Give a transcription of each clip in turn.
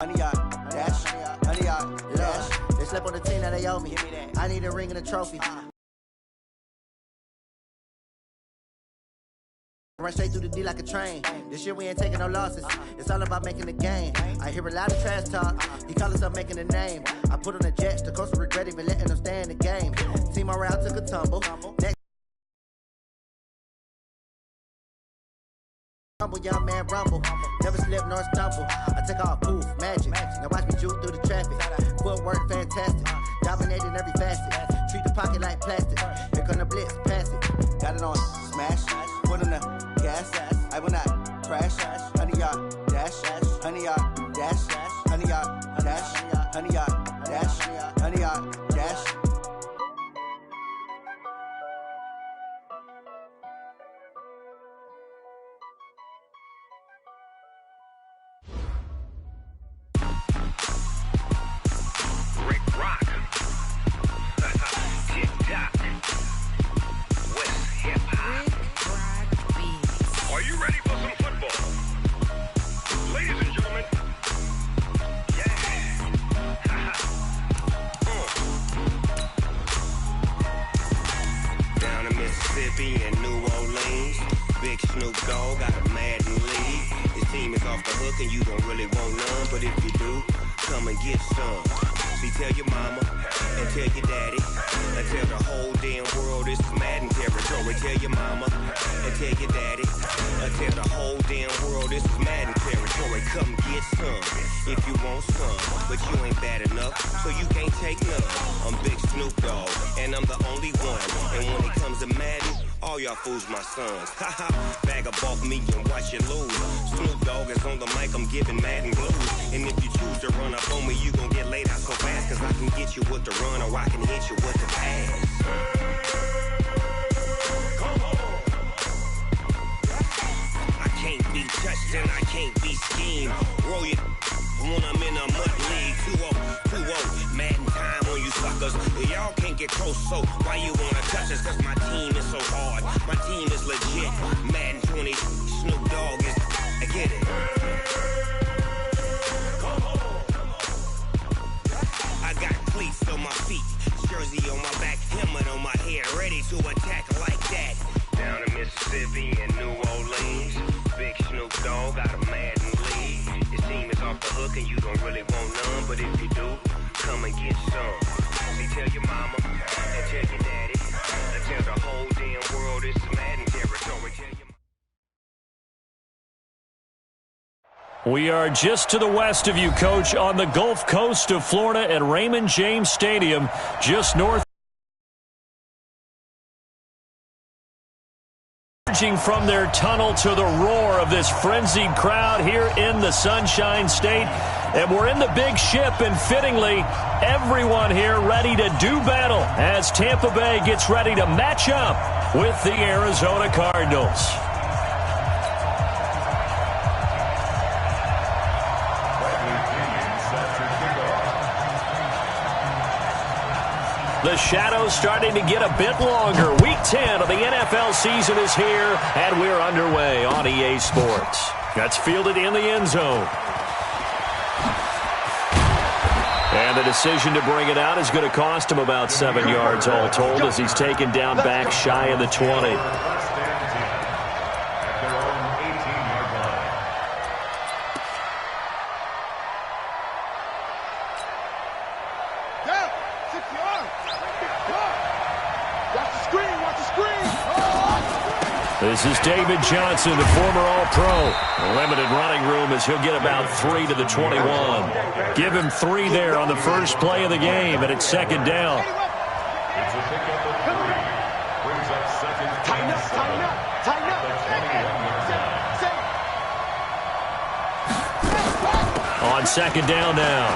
100 yard dash, 100 yard dash. They slept on the team that they owe me. I need a ring and a trophy. Run straight through the D like a train. This year we ain't taking no losses. It's all about making the game. I hear a lot of trash talk. He call himself making a name. I put on the Jets. The coach will regret even letting them stay in the game. Team morale took a tumble. Next rumble, young man rumble. Never slip nor stumble. I take off poof, magic. Now watch me juke through the traffic. Footwork fantastic. Dominating every facet. Treat the pocket like plastic. Here come the blitz, pass it. Got it on smash. Put on the gas. I will not crash. 100 yard dash. 100 yard dash. 100 yard dash. 100 yard dash. 100 yard dash. In New Orleans, Big Snoop Dogg got a Madden league. His team is off the hook and you don't really want none, but if you do, come and get some. See, tell your mama and tell your daddy and tell the whole damn world this is Madden territory. Tell your mama and tell your daddy and tell the whole damn world this is Madden territory. Come get some if you want some, but you ain't bad enough, so you can't take none. I'm Big Snoop Dogg and I'm the only one, and when it comes to Madden, all y'all fools my sons. Haha, bag up off me and watch you lose. Snoop Dogg is on the mic, I'm giving Madden blues. And if you choose to run up on me, you gon' get laid out so fast, cause I can get you with the run or I can hit you with the pass. Come on. I can't be touched and I can't be schemed. Roll it when I'm in a mud league. 2-0, Madden time on you suckers. Y'all can't get close, so why you wanna touch us? Cause my team is so hard, my team is legit. Madden 20, Snoop Dogg is, I get it. I got cleats on my feet, jersey on my back, helmet on my head, ready to attack like that. Down in Mississippi and New Orleans, Big Snoop Dogg got a Madden league. His team is off the hook and you don't really want none, but if you do, come and get some. See, tell your mama and tell your daddy and tell the whole damn world it's Madden territory. Tell your We are just to the west of you, Coach, on the Gulf Coast of Florida at Raymond James Stadium, just north. From their tunnel to the roar of this frenzied crowd here in the Sunshine State. And we're in the big ship, and fittingly, everyone here ready to do battle as Tampa Bay gets ready to match up with the Arizona Cardinals. The shadows starting to get a bit longer. Week 10 of the NFL season is here, and we're underway on EA Sports. That's fielded in the end zone. And the decision to bring it out is going to cost him about 7 yards all told as he's taken down back shy of the 20. This is David Johnson, the former All-Pro. Limited running room as he'll get about 3 to the 21. Give him 3 there on the first play of the game, and it's second down. On second down now,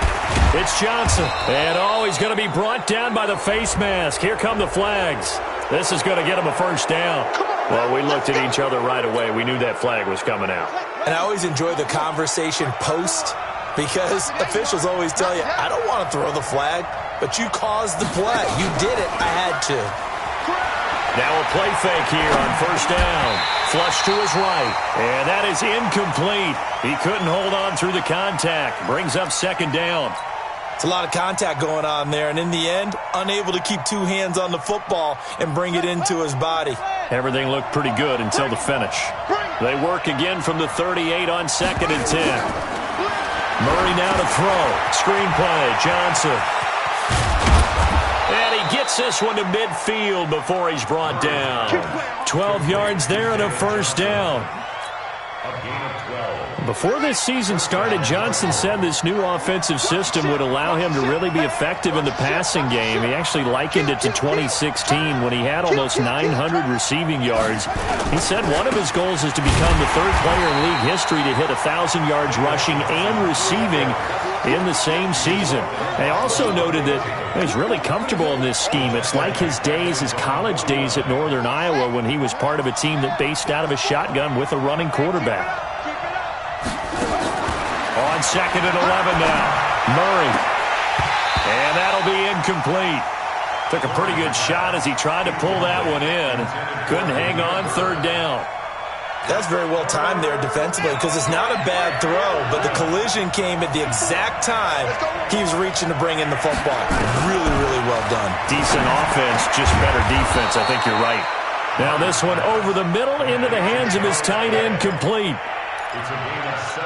it's Johnson. And he's going to be brought down by the face mask. Here come the flags. This is going to get him a first down. Well, we looked at each other right away. We knew that flag was coming out. And I always enjoy the conversation post because officials always tell you, I don't want to throw the flag, but you caused the play. You did it. I had to. Now a play fake here on first down. Flush to his right. And that is incomplete. He couldn't hold on through the contact. Brings up second down. It's a lot of contact going on there, and in the end, unable to keep two hands on the football and bring it into his body. Everything looked pretty good until the finish. They work again from the 38 on 2nd and 10. Murray now to throw. Screen play, Johnson. And he gets this one to midfield before he's brought down. 12 yards there and a first down. Before this season started, Johnson said this new offensive system would allow him to really be effective in the passing game. He actually likened it to 2016 when he had almost 900 receiving yards. He said one of his goals is to become the third player in league history to hit 1,000 yards rushing and receiving in the same season. They also noted that he's really comfortable in this scheme. It's like his college days at Northern Iowa when he was part of a team that based out of a shotgun with a running quarterback. On 2nd and 11 now. Murray. And that'll be incomplete. Took a pretty good shot as he tried to pull that one in. Couldn't hang on, third down. That's very well timed there defensively because it's not a bad throw, but the collision came at the exact time he was reaching to bring in the football. Really, really well done. Decent offense, just better defense. I think you're right. Now this one over the middle into the hands of his tight end, complete.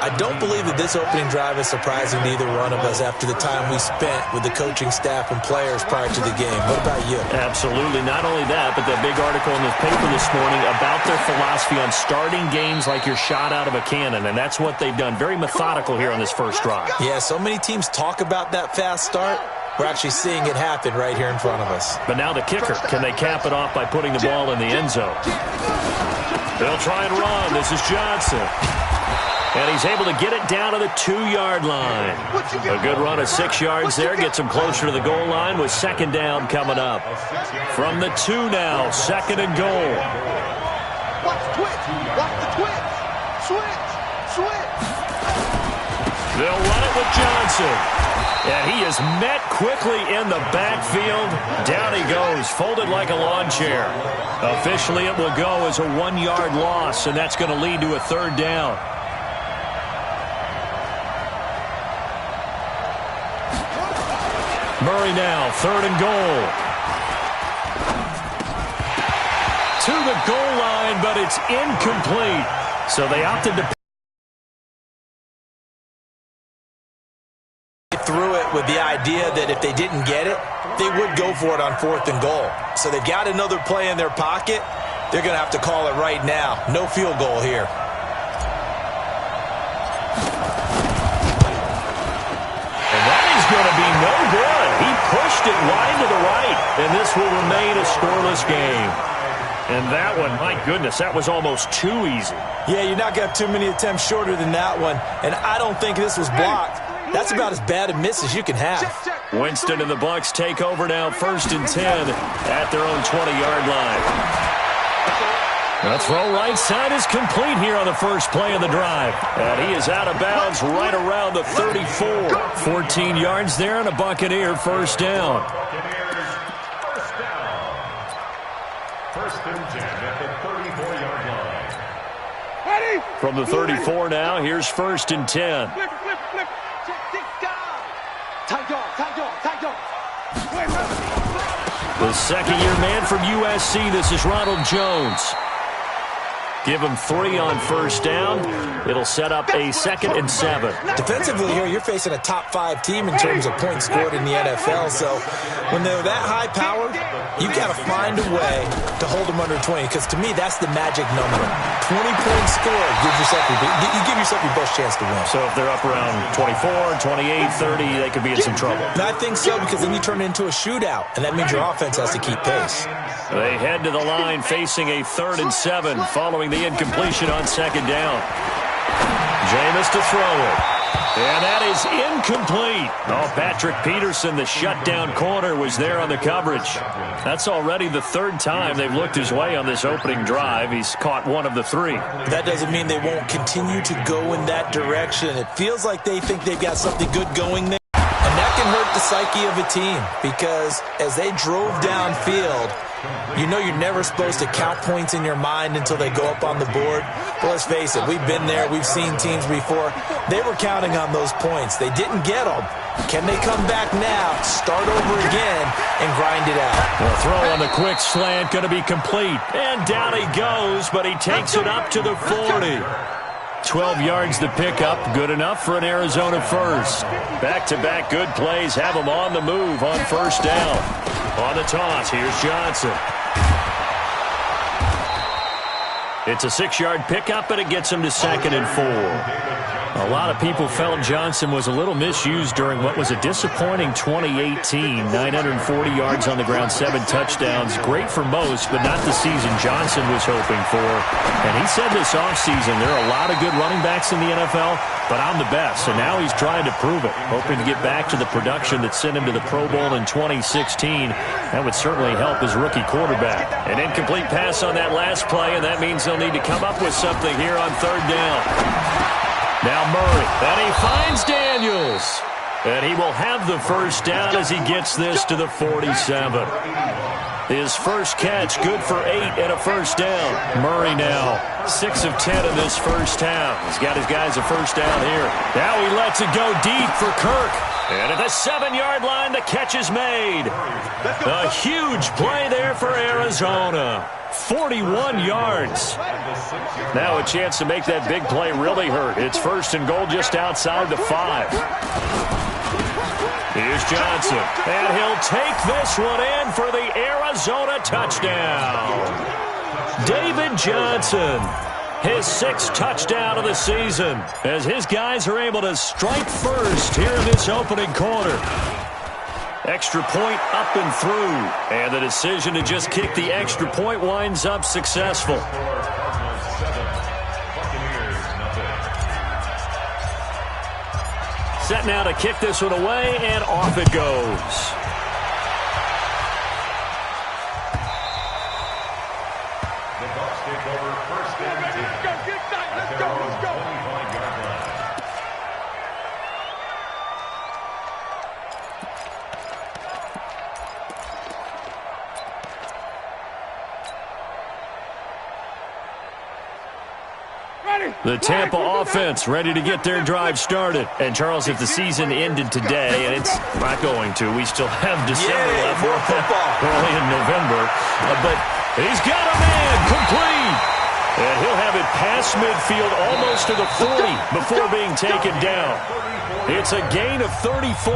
I don't believe that this opening drive is surprising to either one of us after the time we spent with the coaching staff and players prior to the game. What about you? Absolutely. Not only that, but that big article in the paper this morning about their philosophy on starting games like you're shot out of a cannon, and that's what they've done. Very methodical here on this first drive. Yeah, so many teams talk about that fast start. We're actually seeing it happen right here in front of us. But now the kicker. Can they cap it off by putting the ball in the end zone? They'll try and run. This is Johnson. And he's able to get it down to the 2-yard line. A good run of 6 yards there. Gets him closer to the goal line with second down coming up. From the 2 now, 2nd and goal. Watch the twitch. Watch the twitch. Switch. They'll run it with Johnson. And he is met quickly in the backfield. Down he goes, folded like a lawn chair. Officially, it will go as a 1-yard loss, and that's going to lead to a third down. Murray now, 3rd and goal. To the goal line, but it's incomplete. So they opted to through it with the idea that if they didn't get it, they would go for it on 4th and goal. So they've got another play in their pocket. They're going to have to call it right now. No field goal here. And that is going to be no good. He pushed it wide to the right, and this will remain a scoreless game. And that one, my goodness, that was almost too easy. Yeah, you're not going to have too many attempts shorter than that one, and I don't think this was blocked. That's about as bad a miss as you can have. Winston and the Bucs take over now, 1st and 10 at their own 20-yard line. The throw right side is complete here on the first play of the drive. And he is out of bounds right around the 34. 14 yards there and a Buccaneer first down. First and 10 at the 34-yard line. From the 34 now, here's 1st and 10. The second-year man from USC, this is Ronald Jones. Give him 3 on first down. It'll set up a 2nd and 7. Defensively here, you're facing a top 5 team in terms of points scored in the NFL. So when they're that high powered, you've got to find a way to hold them under 20. Because to me, that's the magic number. 20 points scored gives yourself you give yourself your best chance to win. So if they're up around 24, 28, 30, they could be in some trouble. And I think so, because then you turn it into a shootout, and that means your offense has to keep pace. They head to the line facing a 3rd and 7 following the incompletion on 2nd down. Jameis to throw it. And that is incomplete. Oh, Patrick Peterson, the shutdown corner, was there on the coverage. That's already the 3rd time they've looked his way on this opening drive. He's caught 1 of the 3. That doesn't mean they won't continue to go in that direction. It feels like they think they've got something good going there. And that can hurt the psyche of a team, because as they drove downfield, You know you're never supposed to count points in your mind until they go up on the board. But let's face it, we've been there. We've seen teams before. They were counting on those points. They didn't get them. Can they come back now, start over again, and grind it out? The throw on the quick slant going to be complete. And down he goes, but he takes it up to the 40. 12 yards to pick up, good enough for an Arizona first. Back-to-back good plays have them on the move on first down. On the toss, here's Johnson. It's a 6-yard pickup, and it gets him to 2nd and 4. A lot of people felt Johnson was a little misused during what was a disappointing 2018. 940 yards on the ground, 7 touchdowns. Great for most, but not the season Johnson was hoping for. And he said this offseason, there are a lot of good running backs in the NFL, but I'm the best. And now he's trying to prove it, hoping to get back to the production that sent him to the Pro Bowl in 2016. That would certainly help his rookie quarterback. An incomplete pass on that last play, and that means they'll need to come up with something here on 3rd down. Now Murray, and he finds Daniels. And he will have the first down as he gets this to the 47. His first catch, good for 8 and a first down. Murray now 6 of 10 in this first half. He's got his guys a first down here. Now he lets it go deep for Kirk. And at the 7-yard line, the catch is made. A huge play there for Arizona. 41 yards. Now a chance to make that big play really hurt. It's 1st and goal just outside the 5. Here's Johnson. And he'll take this one in for the Arizona touchdown. David Johnson. His 6th touchdown of the season as his guys are able to strike first here in this opening quarter. Extra point up and through. And the decision to just kick the extra point winds up successful. Set now to kick this one away, and off it goes. The Bucs take over 1st and 10. Let's go. The Tampa offense ready to get their drive started. And, Charles, if the season ended today, and it's not going to, we still have December left. More football. Early in November. But he's got a man complete. And he'll have it past midfield almost to the 40 before being taken down. It's a gain of 34.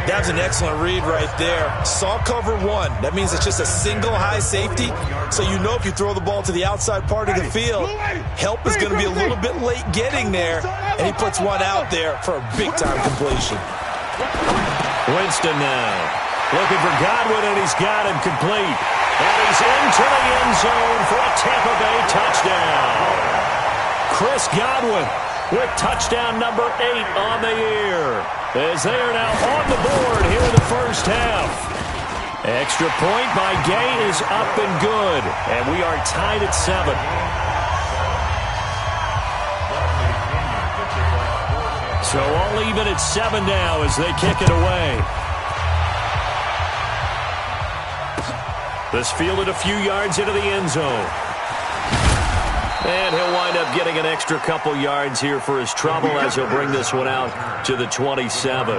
That was an excellent read right there. Saw cover 1. That means it's just a single high safety. So you know if you throw the ball to the outside part of the field, help is going to be a little bit late getting there. And he puts one out there for a big-time completion. Winston now. Looking for Godwin, and he's got him complete. And he's into the end zone for a Tampa Bay touchdown. Chris Godwin with touchdown number 8 on the year. As they are now on the board here in the first half. Extra point by Gay is up and good. And we are tied at 7. So all even at 7 now as they kick it away. This fielded a few yards into the end zone. And he'll wind up getting an extra couple yards here for his trouble as he'll bring this one out to the 27.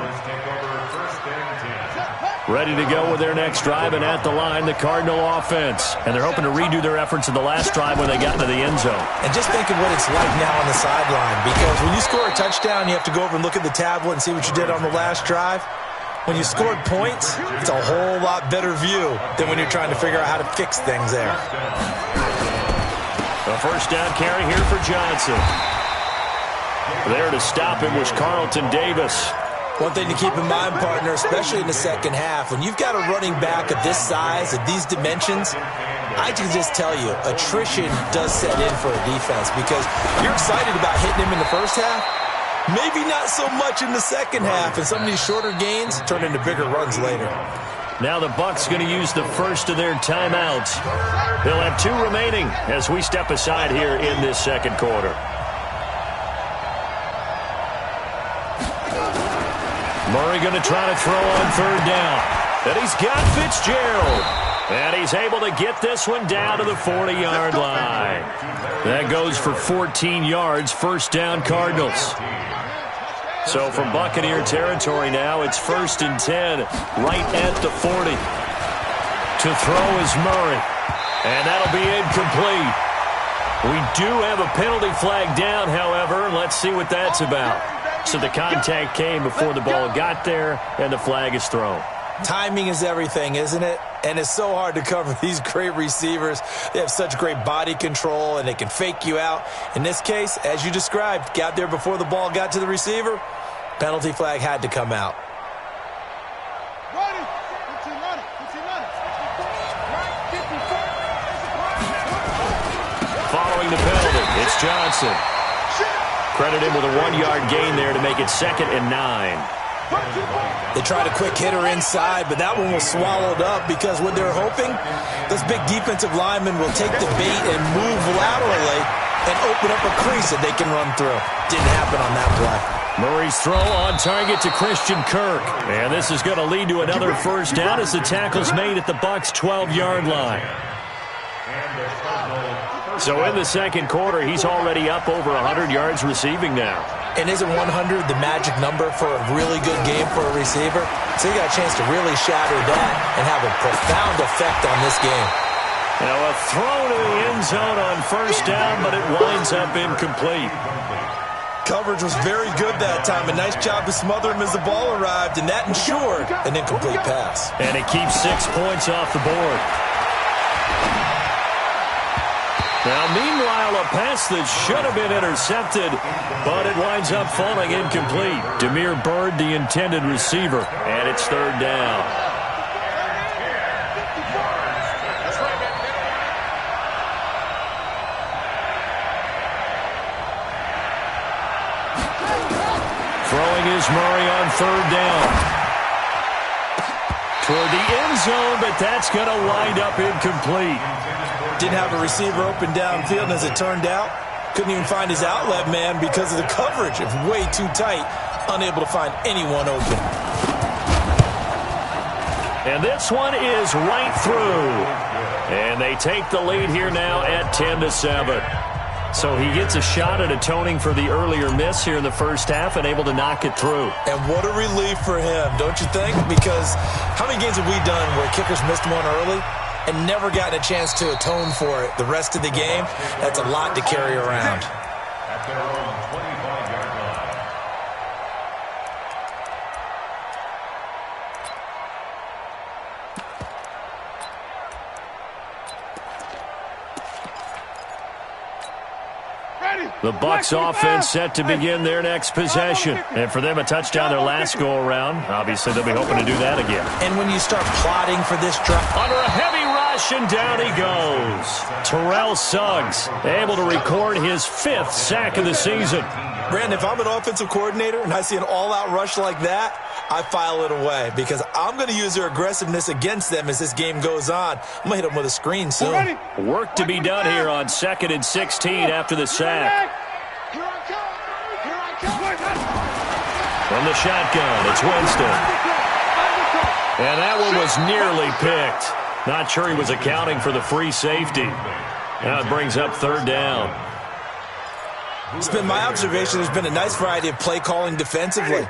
Ready to go with their next drive, and at the line, the Cardinal offense. And they're hoping to redo their efforts in the last drive when they got into the end zone. And just think of what it's like now on the sideline, because when you score a touchdown, you have to go over and look at the tablet and see what you did on the last drive. When you scored points, it's a whole lot better view than when you're trying to figure out how to fix things there. A first down carry here for Johnson. There to stop him was Carlton Davis. One thing to keep in mind, partner, especially in the second half, when you've got a running back of this size, of these dimensions, I can just tell you, attrition does set in for a defense because you're excited about hitting him in the first half. Maybe not so much in the second half, and some of these shorter gains turn into bigger runs later. Now the Bucs going to use the first of their timeouts. They'll have 2 remaining as we step aside here in this second quarter. Murray going to try to throw on third down. And he's got Fitzgerald. And he's able to get this one down to the 40-yard line. That goes for 14 yards, first down Cardinals. So from Buccaneer territory now, it's 1st and 10, right at the 40. To throw is Murray. And that'll be incomplete. We do have a penalty flag down, however. Let's see what that's about. So the contact came before the ball got there, and the flag is thrown. Timing is everything, isn't it? And it's so hard to cover these great receivers. They have such great body control, and they can fake you out. In this case, as you described, got there before the ball got to the receiver. Penalty flag had to come out. Following the penalty, it's Johnson. Credit him with a 1-yard gain there to make it 2nd and 9. They tried a quick hitter inside, but that one was swallowed up because what they're hoping, those big defensive linemen will take the bait and move laterally and open up a crease that they can run through. Didn't happen on that play. Murray's throw on target to Christian Kirk. And this is going to lead to another first down as the tackle's made at the Bucs' 12-yard line. So in the second quarter, he's already up over 100 yards receiving now. And isn't 100 the magic number for a really good game for a receiver? So you got a chance to really shatter that and have a profound effect on this game. Now a throw to the end zone on first down, but it winds up incomplete. Coverage was very good that time. A nice job to smother him as the ball arrived, and that ensured an incomplete pass. And it keeps 6 points off the board. Now, meanwhile, a pass that should have been intercepted, but it winds up falling incomplete. Demir Bird, the intended receiver, and it's 3rd down. Throwing is Murray on 3rd down. Toward the end zone, but that's going to wind up incomplete. Didn't have a receiver open downfield, and as it turned out, couldn't even find his outlet man because of the coverage. It was way too tight, unable to find anyone open. And this one is right through. And they take the lead here now at 10-7. So he gets a shot at atoning for the earlier miss here in the first half and able to knock it through. And what a relief for him, don't you think? Because how many games have we done where kickers missed one early and never gotten a chance to atone for it the rest of the game? That's a lot to carry around. At their own 25-yard line. The Bucs offense set to begin their next possession. And for them, a touchdown their last go-around. Obviously, they'll be hoping to do that again. And when you start plotting for this drive, under a heavy rush, and down he goes. Terrell Suggs able to record his 5th sack of the season. Brandon, if I'm an offensive coordinator and I see an all-out rush like that, I file it away because I'm going to use their aggressiveness against them as this game goes on. I'm going to hit them with a screen soon. Work to be done here on 2nd and 16 after the sack. From the shotgun, it's Winston. And that one was nearly picked. Not sure he was accounting for the free safety. Now it brings up 3rd down. It's been my observation there's been a nice variety of play calling defensively.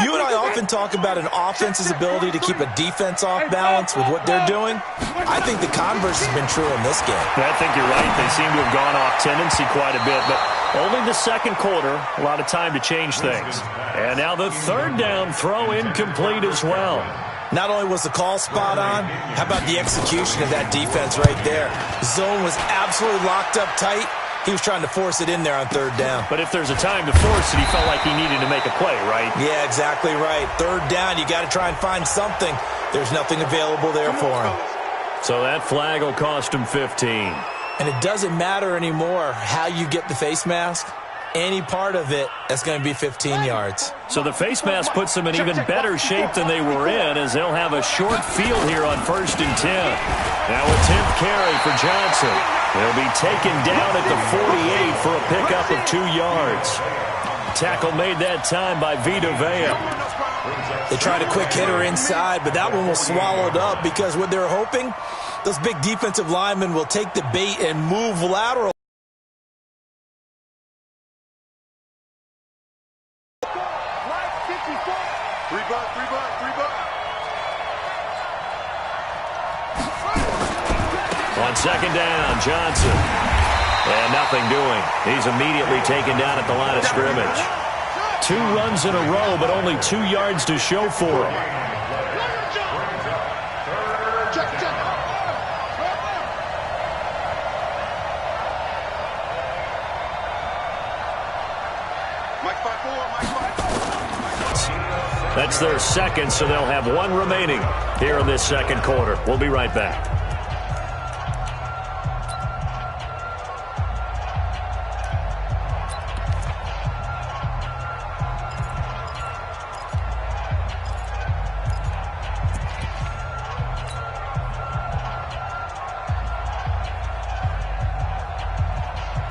You and I often talk about an offense's ability to keep a defense off balance with what they're doing. I think the converse has been true in this game. I think you're right. They seem to have gone off tendency quite a bit, but only the second quarter, a lot of time to change things. And now the 3rd down throw incomplete as well. Not only was the call spot on, how about the execution of that defense right there? Zone was absolutely locked up tight. He was trying to force it in there on 3rd down. But if there's a time to force it, he felt like he needed to make a play, right? Yeah, exactly right. 3rd down, you got to try and find something. There's nothing available there for him. So that flag will cost him 15. And it doesn't matter anymore how you get the face mask. Any part of it, that's going to be 15 yards. So the face mask puts them in even better shape than they were in as they'll have a short field here on 1st and 10. Now a 10th carry for Johnson. They'll be taken down at the 48 for a pickup of 2 yards. Tackle made that time by Vita Vea. They tried a quick hitter inside, but that one was swallowed up because what they're hoping, those big defensive linemen will take the bait and move lateral. On second down, Johnson. And nothing doing. He's immediately taken down at the line of scrimmage. 2 runs in a row, but only 2 yards to show for him. That's their second, so they'll have 1 remaining here in this second quarter. We'll be right back.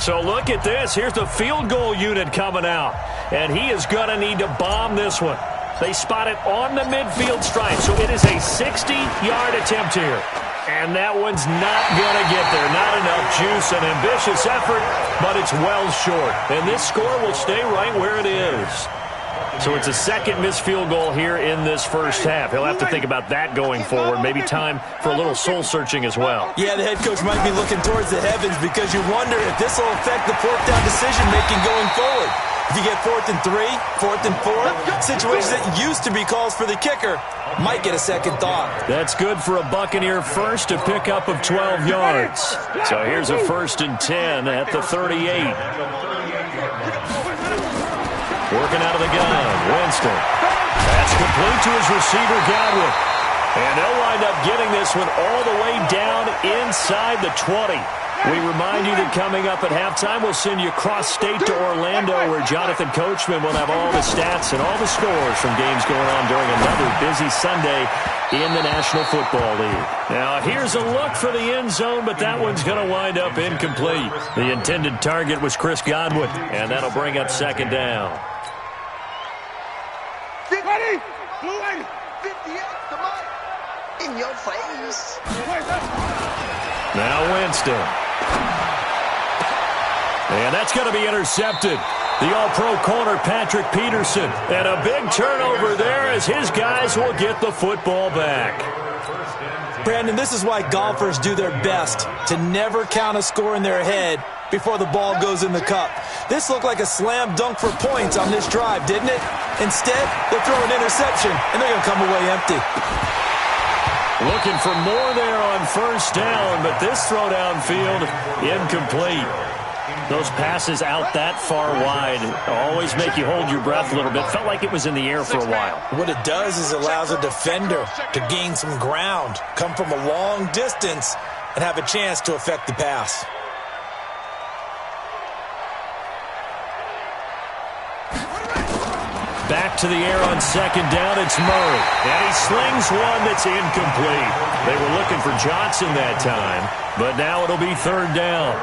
So look at this. Here's the field goal unit coming out. And he is going to need to bomb this one. They spot it on the midfield stripe. So it is a 60-yard attempt here. And that one's not going to get there. Not enough juice. An ambitious effort, but it's well short. And this score will stay right where it is. So it's a second missed field goal here in this first half. He'll have to think about that going forward. Maybe time for a little soul-searching as well. Yeah, the head coach might be looking towards the heavens because you wonder if this will affect the fourth down decision-making going forward. If you get 4th and 3, 4th and 4, situations that used to be calls for the kicker might get a second thought. That's good for a Buccaneer first, a pickup of 12 yards. So here's a 1st and 10 at the 38. Working out of the gun, Winston. That's complete to his receiver, Godwin. And they'll wind up getting this one all the way down inside the 20. We remind you that coming up at halftime, we'll send you cross-state to Orlando, where Jonathan Coachman will have all the stats and all the scores from games going on during another busy Sunday in the National Football League. Now, here's a look for the end zone, but that one's going to wind up incomplete. The intended target was Chris Godwin, and that'll bring up second down. Ready? Blue 58 to Mike. In your face. Now Winston. And that's going to be intercepted. The all-pro corner, Patrick Peterson. And a big turnover there as his guys will get the football back. Brandon, this is why golfers do their best to never count a score in their head before the ball goes in the cup. This looked like a slam dunk for points on this drive, didn't it? Instead, they'll throw an interception, and they're going to come away empty. Looking for more there on first down, but this throw downfield, incomplete. Those passes out that far wide always make you hold your breath a little bit. Felt like it was in the air for a while. What it does is allows a defender to gain some ground, come from a long distance, and have a chance to affect the pass. Back to the air on second down, it's Murray. And he slings one that's incomplete. They were looking for Johnson that time, but now it'll be third down.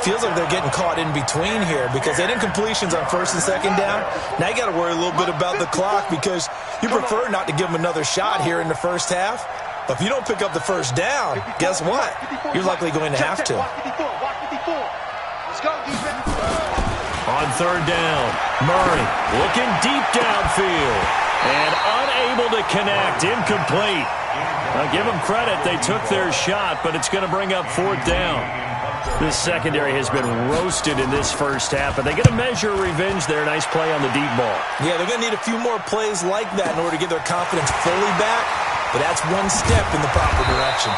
Feels like they're getting caught in between here because they had incompletions on first and second down. Now you got to worry a little bit about the clock because you prefer not to give them another shot here in the first half. But if you don't pick up the first down, guess what? You're likely going to have to. Let's go, defense. On third down, Murray looking deep downfield and unable to connect, incomplete. Now give them credit, they took their shot, but it's going to bring up fourth down. This secondary has been roasted in this first half, but they get a measure of revenge there. Nice play on the deep ball. Yeah, they're going to need a few more plays like that in order to get their confidence fully back, but that's one step in the proper direction.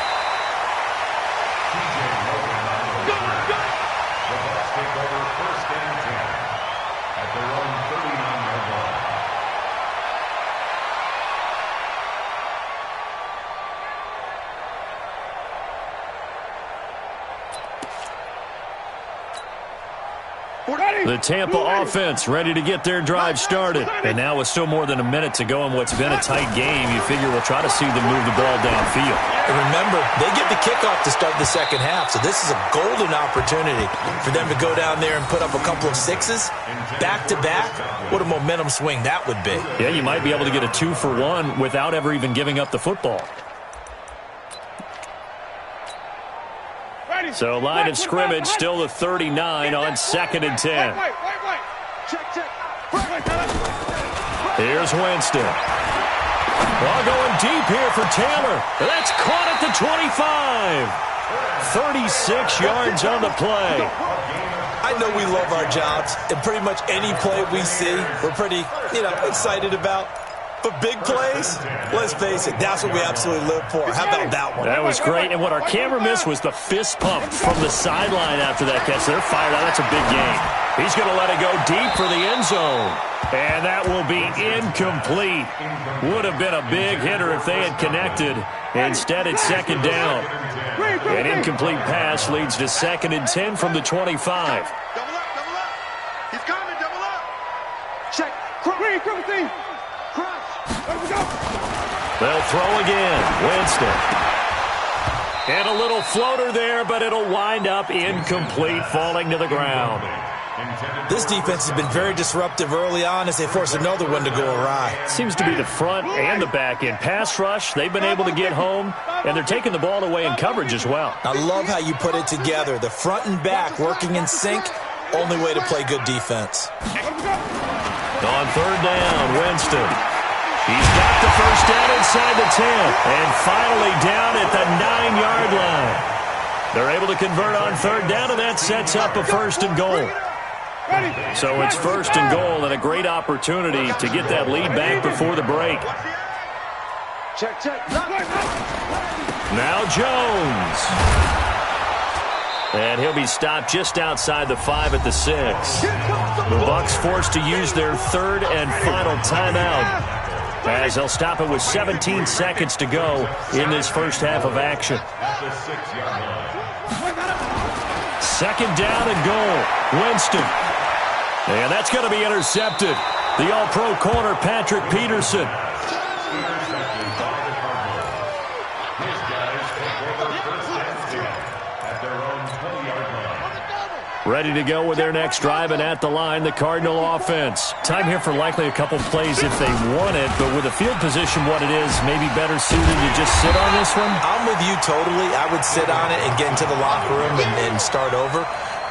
The Tampa offense ready to get their drive started. And now with still more than a minute to go in what's been a tight game, you figure we'll try to see them move the ball downfield. And remember, they get the kickoff to start the second half, so this is a golden opportunity for them to go down there and put up a couple of sixes back-to-back. What a momentum swing that would be. Yeah, you might be able to get a 2-for-1 without ever even giving up the football. So line of scrimmage still the 39 on 2nd and 10. Here's Winston. Ball going deep here for Taylor. That's caught at the 25. 36 yards on the play. I know we love our jobs, and pretty much any play we see, we're pretty, excited about. But big plays, let's face it, that's what we absolutely live for. How about that one? That was great. And what our camera missed was the fist pump from the sideline after that catch. They're fired out. That's a big game. He's going to let it go deep for the end zone. And that will be incomplete. Would have been a big hitter if they had connected. Instead, it's 2nd down. An incomplete pass leads to 2nd and 10 from the 25. Double up. He's coming, double up. Check. They'll throw again. Winston. And a little floater there, but it'll wind up incomplete, falling to the ground. This defense has been very disruptive early on as they force another one to go awry. Seems to be the front and the back end. Pass rush, they've been able to get home, and they're taking the ball away in coverage as well. I love how you put it together. The front and back working in sync, only way to play good defense. On 3rd down, Winston. He's got the first down inside the 10, and finally down at the 9-yard line. They're able to convert on 3rd down, and that sets up a 1st and goal. So it's 1st and goal, and a great opportunity to get that lead back before the break. Check. Now Jones. And he'll be stopped just outside the 5 at the 6. The Bucs forced to use their 3rd and final timeout, as they'll stop it with 17 seconds to go in this first half of action. 2nd down and goal. Winston. And that's going to be intercepted. The All-Pro corner, Patrick Peterson. Ready to go with their next drive, and at the line, the Cardinal offense. Time here for likely a couple plays if they want it, but with the field position what it is, maybe better suited to just sit on this one? I'm with you totally. I would sit on it and get into the locker room and start over.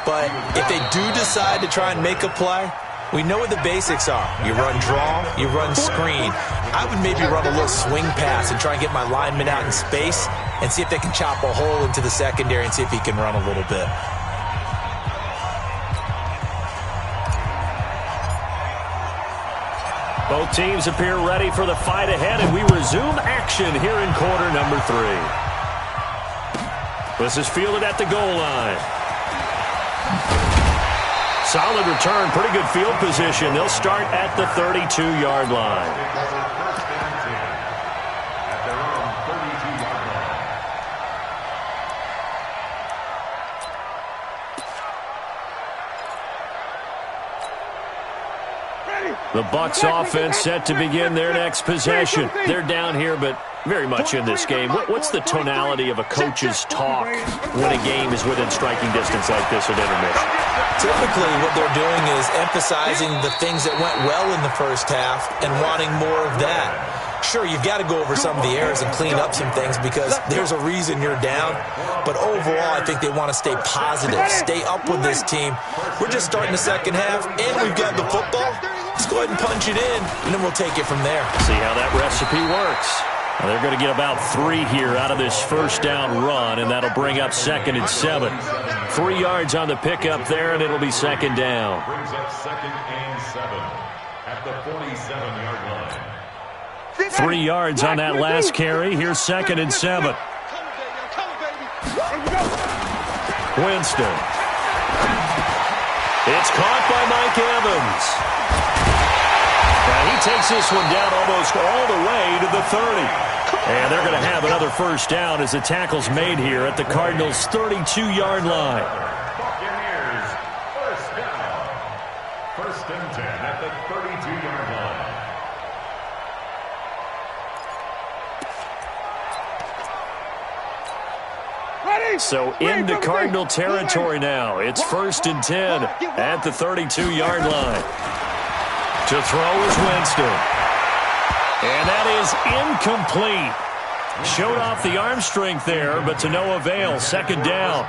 But if they do decide to try and make a play, we know what the basics are. You run draw, you run screen. I would maybe run a little swing pass and try and get my lineman out in space and see if they can chop a hole into the secondary and see if he can run a little bit. Both teams appear ready for the fight ahead, and we resume action here in quarter number 3. This is fielded at the goal line. Solid return, pretty good field position. They'll start at the 32-yard line. The Bucs offense set to begin their next possession. They're down here, but very much in this game. What's the tonality of a coach's talk when a game is within striking distance like this at intermission? Typically, what they're doing is emphasizing the things that went well in the first half and wanting more of that. Sure, you've got to go over some of the errors and clean up some things because there's a reason you're down. But overall, I think they want to stay positive, stay up with this team. We're just starting the second half, and we've got the football. Let's go ahead and punch it in, and then we'll take it from there. See how that recipe works. Well, they're going to get about 3 here out of this first down run, and that'll bring up 2nd and 7. 3 yards on the pickup there, and it'll be 2nd down. Brings up 2nd and 7 at the 47-yard line. 3 yards on that last carry. Here's 2nd and 7. Winston. It's caught by Mike Evans. And he takes this one down almost all the way to the 30. And they're going to have another first down as the tackle's made here at the Cardinals' 32-yard line. Buccaneers, first down. So into Cardinal territory now. It's 1st and 10 at the 32-yard line. To throw is Winston. And that is incomplete. Showed off the arm strength there, but to no avail. 2nd down.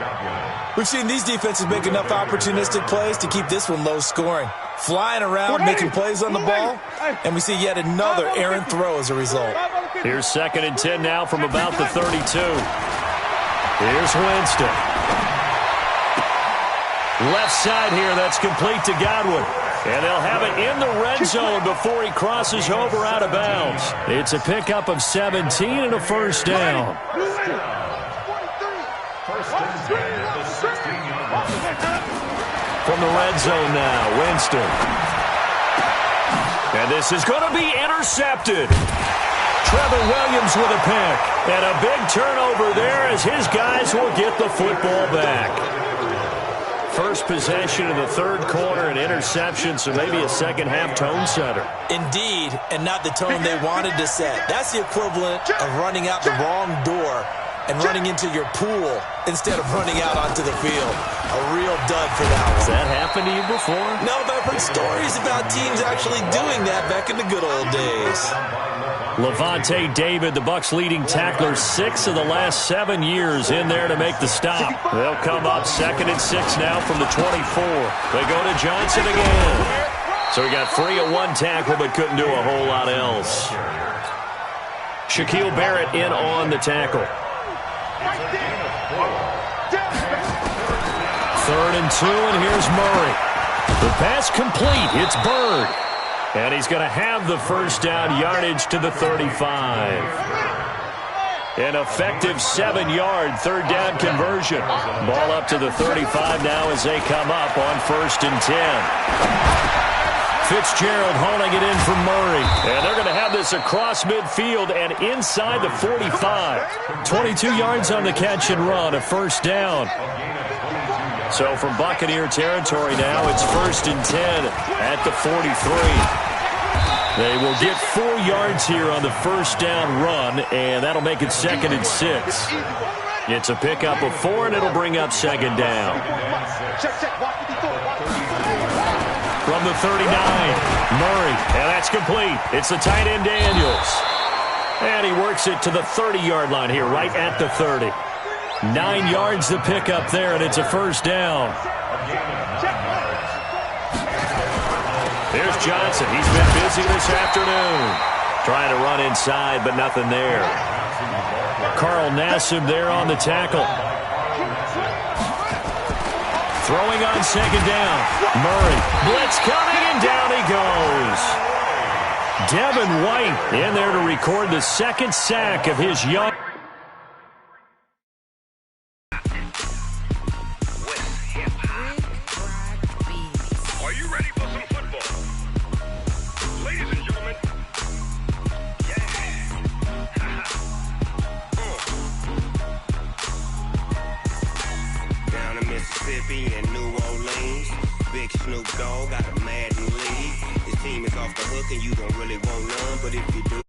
We've seen these defenses make enough opportunistic plays to keep this one low scoring. Flying around, making plays on the ball, and we see yet another errant throw as a result. Here's 2nd and 10 now from about the 32. Here's Winston. Left side here, that's complete to Godwin. And they'll have it in the red zone before he crosses over out of bounds. It's a pickup of 17 and a 1st down. From the red zone now, Winston. And this is going to be intercepted. Trevor Williams with a pick. And a big turnover there as his guys will get the football back. First possession of the 3rd quarter, an interception, so maybe a second-half tone setter. Indeed, and not the tone they wanted to set. That's the equivalent of running out the wrong door and running into your pool instead of running out onto the field. A real dud for that one. Has that happened to you before? No, but I've heard stories about teams actually doing that back in the good old days. Levante David, the Bucs' leading tackler, 6 of the last 7 years in there to make the stop. They'll come up 2nd and 6 now from the 24. They go to Johnson again. So he got free of 1 tackle but couldn't do a whole lot else. Shaquille Barrett in on the tackle. 3rd and 2, and here's Murray. The pass complete. It's Bird. And he's going to have the 1st down yardage to the 35. An effective 7-yard 3rd down conversion. Ball up to the 35 now as they come up on 1st and 10. Fitzgerald holding it in for Murray. And they're going to have this across midfield and inside the 45. 22 yards on the catch and run, a 1st down. So from Buccaneer territory now, it's 1st and 10 at the 43. They will get 4 yards here on the 1st down run, and that'll make it 2nd and 6. It's a pickup of 4, and it'll bring up 2nd down. From the 39, Murray, and that's complete. It's the tight end Daniels. And he works it to the 30-yard line here, right at the 30. 9 yards to pick up there, and it's a 1st down. There's Johnson. He's been busy this afternoon. Trying to run inside, but nothing there. Carl Nassib there on the tackle. Throwing on 2nd down. Murray. Blitz coming, and down he goes. Devin White in there to record the 2nd sack of his young... Mississippi and New Orleans. Big Snoop Dogg got a Madden league. His team is off the hook and you don't really want none, but if you do